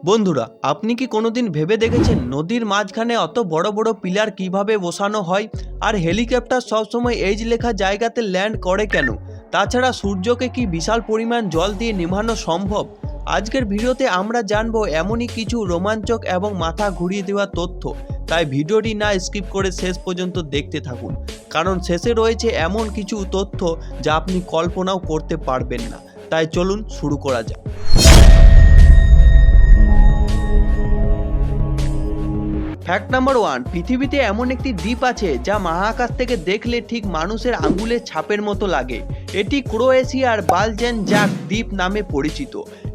বন্ধুরা, আপনি কি কোনোদিন ভেবে দেখেছেন নদীর মাঝখানে অত বড় বড় পিলার কিভাবে বসানো হয়? আর হেলিকপ্টার সবসময় এইচ লেখা জায়গাতে ল্যান্ড করে কেন? তাছাড়া সূর্যকে কি বিশাল পরিমাণ জল দিয়ে নিভানো সম্ভব? আজকের ভিডিওতে আমরা জানবো এমনই কিছু রোমাঞ্চক এবং মাথা ঘুরিয়ে দেওয়া তথ্য। তাই ভিডিওটি না স্কিপ করে শেষ পর্যন্ত দেখতে থাকুন, কারণ শেষে রয়েছে এমন কিছু তথ্য যা আপনি কল্পনাও করতে পারবেন না। তাই চলুন শুরু করা যাক। ফ্যাক্ট নাম্বার 1, পৃথিবীতে এমন একটি দ্বীপ আছে যা মহাকাশ থেকে দেখলে ঠিক মানুষের আঙ্গুলের ছাপের মতো লাগে। এটি ক্রোয়েশিয়ার বালজেন জাক দ্বীপ নামে পরিচিত।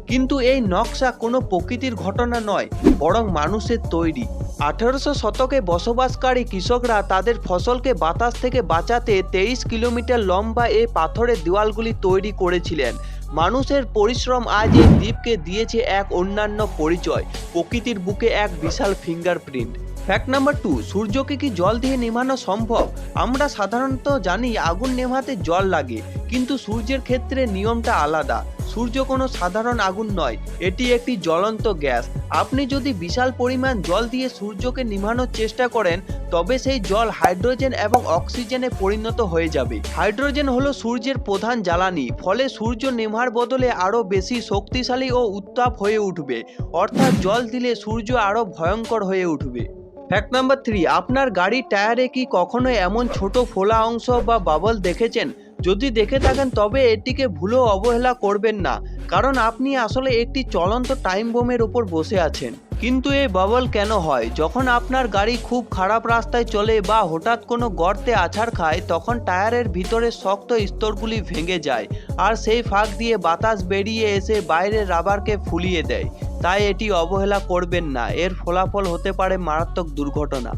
কিন্তু এই নকশা কোনো প্রকৃতির ঘটনা নয়, বরং মানুষের তৈরি। 1800 শতকে বসবাসকারী কৃষকরা তাদের ফসলকে বাতাস থেকে বাঁচাতে 23 কিলোমিটার লম্বা এই পাথরের দেওয়ালগুলি তৈরি করেছিলেন। মানুষের পরিশ্রম আজ এই দ্বীপকে দিয়েছে এক অন্যান্য পরিচয়, প্রকৃতির বুকে এক বিশাল ফিঙ্গারপ্রিন্ট। ফ্যাক্ট নাম্বার 2, সূর্যকে কি জল দিয়ে নেভানো সম্ভব? আমরা সাধারণত জানি আগুন নেভাতে জল লাগে, কিন্তু সূর্যের ক্ষেত্রে নিয়মটা আলাদা। সূর্য কোনো সাধারণ আগুন নয়, এটি একটি জ্বলন্ত গ্যাস। আপনি যদি বিশাল পরিমাণ জল দিয়ে সূর্যকে নিভানোর চেষ্টা করেন, তবে সেই জল হাইড্রোজেন এবং অক্সিজেনে পরিণত হয়ে যাবে। হাইড্রোজেন হলো সূর্যের প্রধান জ্বালানি, ফলে সূর্য নেভার বদলে আরও বেশি শক্তিশালী ও উত্তাপ হয়ে উঠবে। অর্থাৎ জল দিলে সূর্য আরও ভয়ঙ্কর হয়ে উঠবে। ফ্যাক্ট নাম্বার 3, আপনার গাড়ির টায়ারে কি কখনো এমন ছোট ফোলা অংশ বা বাবল দেখেছেন? যদি দেখে থাকেন তবে এটিকে ভুলেও অবহেলা করবেন না, কারণ আপনি আসলে একটি চলন্ত টাইম বোমের উপর বসে আছেন। কিন্তু এই বাবল কেন হয়? যখন আপনার গাড়ি খুব খারাপ রাস্তায় চলে বা হঠাৎ কোনো গর্তে আছাড় খায়, তখন টায়ারের ভিতরে শক্ত স্তরগুলি ভেঙে যায়, আর সেই ফাঁক দিয়ে বাতাস বেরিয়ে এসে বাইরের রাবারকে ফুলিয়ে দেয়। তাই এটি অবহেলা করবেন না, এর ফলাফল হতে পারে মারাত্মক দুর্ঘটনা।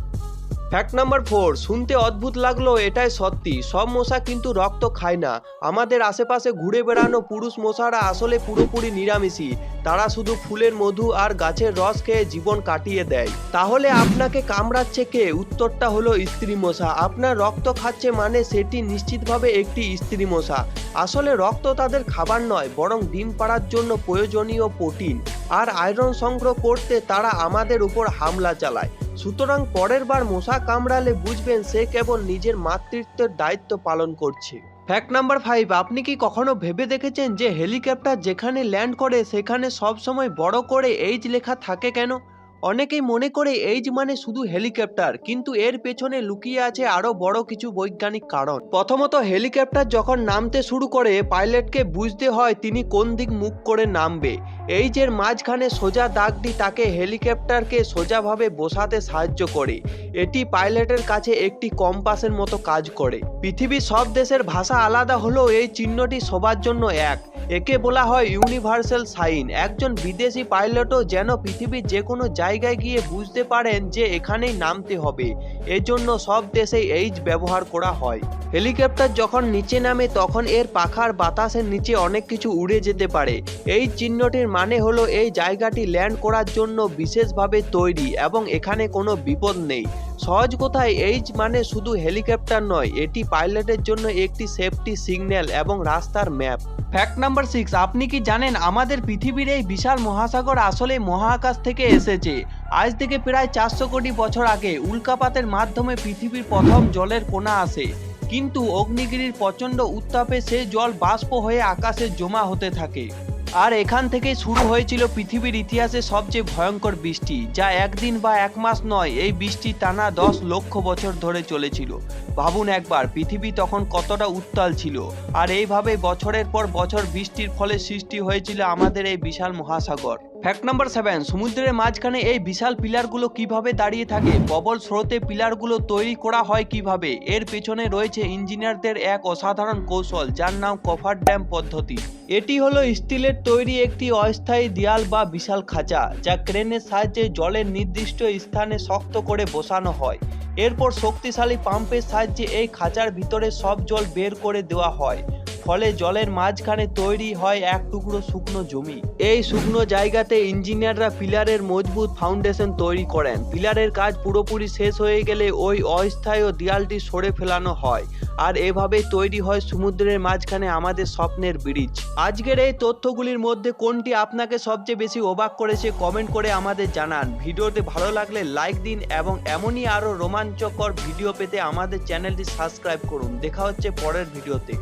ফ্যাক্ট নাম্বার 4, শুনতে অদ্ভুত লাগলো এটাই সত্যি, সব মশা কিন্তু রক্ত খায় না। আমাদের আশেপাশে ঘুরে বেড়ানো পুরুষ মশারা আসলে পুরোপুরি নিরামিষী। তারা শুধু ফুলের মধু আর গাছের রস খেয়ে জীবন কাটিয়ে দেয়। তাহলে আপনাকে কামড়াচ্ছে কে? উত্তরটা হলো স্ত্রী মশা। আপনার রক্ত খাচ্ছে মানে সেটি নিশ্চিতভাবে একটি স্ত্রী মশা। আসলে রক্ত তাদের খাবার নয়, বরং ডিম পাড়ার জন্য প্রয়োজনীয় প্রোটিন আর আয়রন সংগ্রহ করতে তারা আমাদের উপর হামলা চালায়। সুতরাং পরের বার মশা কামড়ালে বুঝবেন সে কেবল নিজের মাতৃত্বের দায়িত্ব পালন করছে। ফ্যাক্ট নাম্বার 5, আপনি কি কখনো ভেবে দেখেছেন যে হেলিকপ্টার যেখানে ল্যান্ড করে সেখানে সবসময় বড় করে এইচ লেখা থাকে কেন? অনেকেই মনে করে এইচ মানে শুধু হেলিকপ্টার, কিন্তু এর পেছনে লুকিয়ে আছে আরো বড় কিছু বৈজ্ঞানিক কারণ। প্রথমত, হেলিকপ্টার যখন নামতে শুরু করে পাইলটকে বুঝতে হয় তিনি কোন দিক মুখ করে নামবে। এইচের মাঝখানে সোজা দাগটি তাকে হেলিকপ্টারকে সোজাভাবে বসাতে সাহায্য করে। এটি পাইলটের কাছে একটি কম্পাসের মতো কাজ করে। পৃথিবীর সব দেশের ভাষা আলাদা হলেও এই চিহ্নটি সবার জন্য এক। একে বলা হয় ইউনিভার্সাল সাইন। একজন বিদেশি পাইলটও যেন পৃথিবীর যে কোনো জায়গায় গিয়ে বুঝতে পারেন যে এখানেই নামতে হবে। এজন্য সব দেশেই এইচ ব্যবহার করা হয়। হেলিকপ্টার যখন নিচে নামে তখন এর পাখার বাতাসের নিচে অনেক কিছু উড়ে যেতে পারে। এই চিহ্নটির মানে হলো এই জায়গাটি ল্যান্ড করার জন্য বিশেষভাবে তৈরি এবং এখানে কোনো বিপদ নেই। সহজ কথায় এইচ মানে শুধু হেলিকপ্টার নয়, এটি পাইলটের জন্য একটি সেফটি সিগন্যাল এবং রাস্তার ম্যাপ। ফ্যাক্ট নাম্বার 6, আপনি কি জানেন আমাদের পৃথিবীর এই বিশাল মহাসাগর আসলে মহাকাশ থেকে এসেছে? আজ থেকে প্রায় 400 কোটি বছর আগে উল্কাপাতের মাধ্যমে পৃথিবীর প্রথম জলের কণা আসে। কিন্তু অগ্নিগিরির প্রচণ্ড উত্তাপে সেই জল বাষ্প হয়ে আকাশে জমা হতে থাকে। আর এখান থেকেই শুরু হয়েছিল পৃথিবীর ইতিহাসে সবচেয়ে ভয়ঙ্কর বৃষ্টি, যা একদিন বা এক মাস নয়, এই বৃষ্টি টানা 10 লক্ষ বছর ধরে চলেছিল। ভাবুন একবার, পৃথিবী তখন কতটা উত্তাল ছিল। আর এইভাবে বছরের পর বছর বৃষ্টির ফলে সৃষ্টি হয়েছিল আমাদের এই বিশাল মহাসাগর। ফ্যাক্ট নাম্বার 7, সমুদ্রের মাঝখানে এই বিশাল পিলারগুলো কিভাবে দাঁড়িয়ে থাকে? প্রবল স্রোতে পিলারগুলো তৈরি করা হয় কিভাবে? এর পেছনে রয়েছে ইঞ্জিনিয়ারদের এক অসাধারণ কৌশল, যার নাম কফার ড্যাম পদ্ধতি। এটি হলো স্টিলের তৈরি একটি অস্থায়ী দেয়াল বা বিশাল খাঁচা, যা ক্রেনের সাহায্যে জলের নির্দিষ্ট স্থানে শক্ত করে বসানো হয়। এরপর শক্তিশালী পাম্পের সাহায্যে এই খাঁচার ভিতরে সব জল বের করে দেওয়া হয়। ফলে জলের মাঝখানে তৈরি হয় এক টুকরো শুকনো জমি। এই শুকনো জায়গাতে ইঞ্জিনিয়াররা পিলারের মজবুত ফাউন্ডেশন তৈরি করেন। পিলারের কাজ পুরোপুরি শেষ হয়ে গেলে ওই অস্থায়ী দেয়ালটি সরে ফেলানো হয়, আর এভাবেই তৈরি হয় সমুদ্রের মাঝখানে আমাদের স্বপ্নের ব্রিজ। আজকের এই তথ্যগুলির মধ্যে কোনটি আপনাকে সবচেয়ে বেশি অবাক করেছে কমেন্ট করে আমাদের জানান। ভিডিওটি ভালো লাগলে লাইক দিন এবং এমনই আরও রোমাঞ্চকর ভিডিও পেতে আমাদের চ্যানেলটি সাবস্ক্রাইব করুন। দেখা হচ্ছে পরের ভিডিওতে।